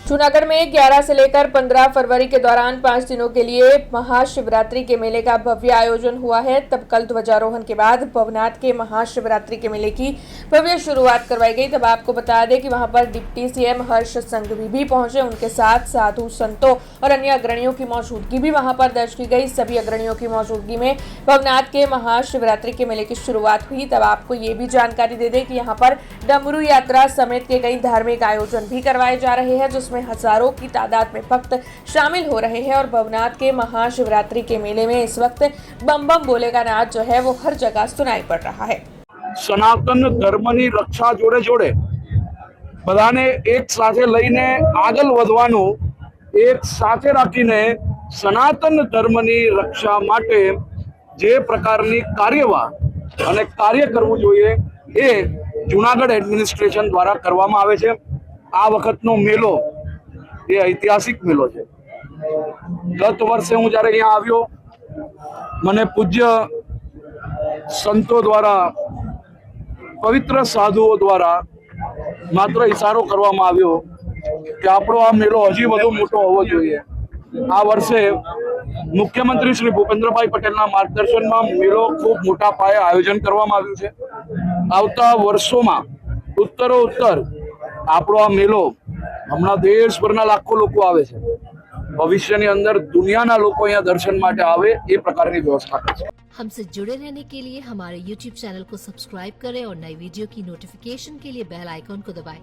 जूनागढ़ में 11 से लेकर 15 फरवरी के दौरान 5 दिनों के लिए महाशिवरात्रि के मेले का भव्य आयोजन हुआ है। तब कल ध्वजारोहण के बाद भवनाथ के महाशिवरात्रि के मेले की भव्य शुरुआत करवाई गई। तब आपको बता दें कि वहां पर डिप्टी सीएम हर्ष संघवी भी पहुंचे। उनके साथ साधु संतों और अन्य अग्रणियों की मौजूदगी भी वहां पर दर्ज की गई। सभी अग्रणियों की मौजूदगी में भवनाथ के महाशिवरात्रि के मेले की शुरुआत हुई। तब आपको ये भी जानकारी दे दें कि यहाँ पर डमरू यात्रा समेत के कई धार्मिक आयोजन भी करवाए जा रहे हैं, जिसमें हजारों की तादाद में भक्त शामिल हो रहे हैं। और भवनाथ के महाशिवरात्रि के मेले में इस वक्त बम बम बोले का नाद जो है वो हर जगह सुनाई पड़ रहा है। सनातन धर्मनी रक्षा जोड़े जोड़े બધાને એક સાથે લઈને આગળ વધવાનું એક સાથે રાખીને સનાતન ધર્મની રક્ષા માટે જે પ્રકારની કાર્યવાહ અને કાર્ય કરવું જોઈએ એ જૂનાગઢ એડમિનિસ્ટ્રેશન દ્વારા કરવામાં આવે છે। આ વખતનો મેલો એ ઐતિહાસિક મેલો છે। ગત વર્ષે હું જ્યારે અહીંયા આવ્યો મને પૂજ્ય સંતો દ્વારા પવિત્ર સાધુઓ દ્વારા માત્ર ઇશારો કરવામાં આવ્યો કે આપણો આ મેળો હજી વધુ મોટો હોવો જોઈએ। આ વર્ષે મુખ્યમંત્રી શ્રી ભૂપેન્દ્રભાઈ પટેલના માર્ગદર્શનમાં મેળો ખૂબ મોટા પાયે આયોજન કરવામાં આવ્યું છે। આવતા વર્ષોમાં ઉત્તરોત્તર આપણો આ મેળો હમણાં દેશભરના લાખો લોકો આવે છે, ભવિષ્યની અંદર દુનિયાના લોકો અહીંયા દર્શન માટે આવે એ પ્રકારની વ્યવસ્થા કરશે। हमसे जुड़े रहने के लिए हमारे YouTube चैनल को सब्सक्राइब करें और नई वीडियो की नोटिफिकेशन के लिए बेल आइकॉन को दबाएं।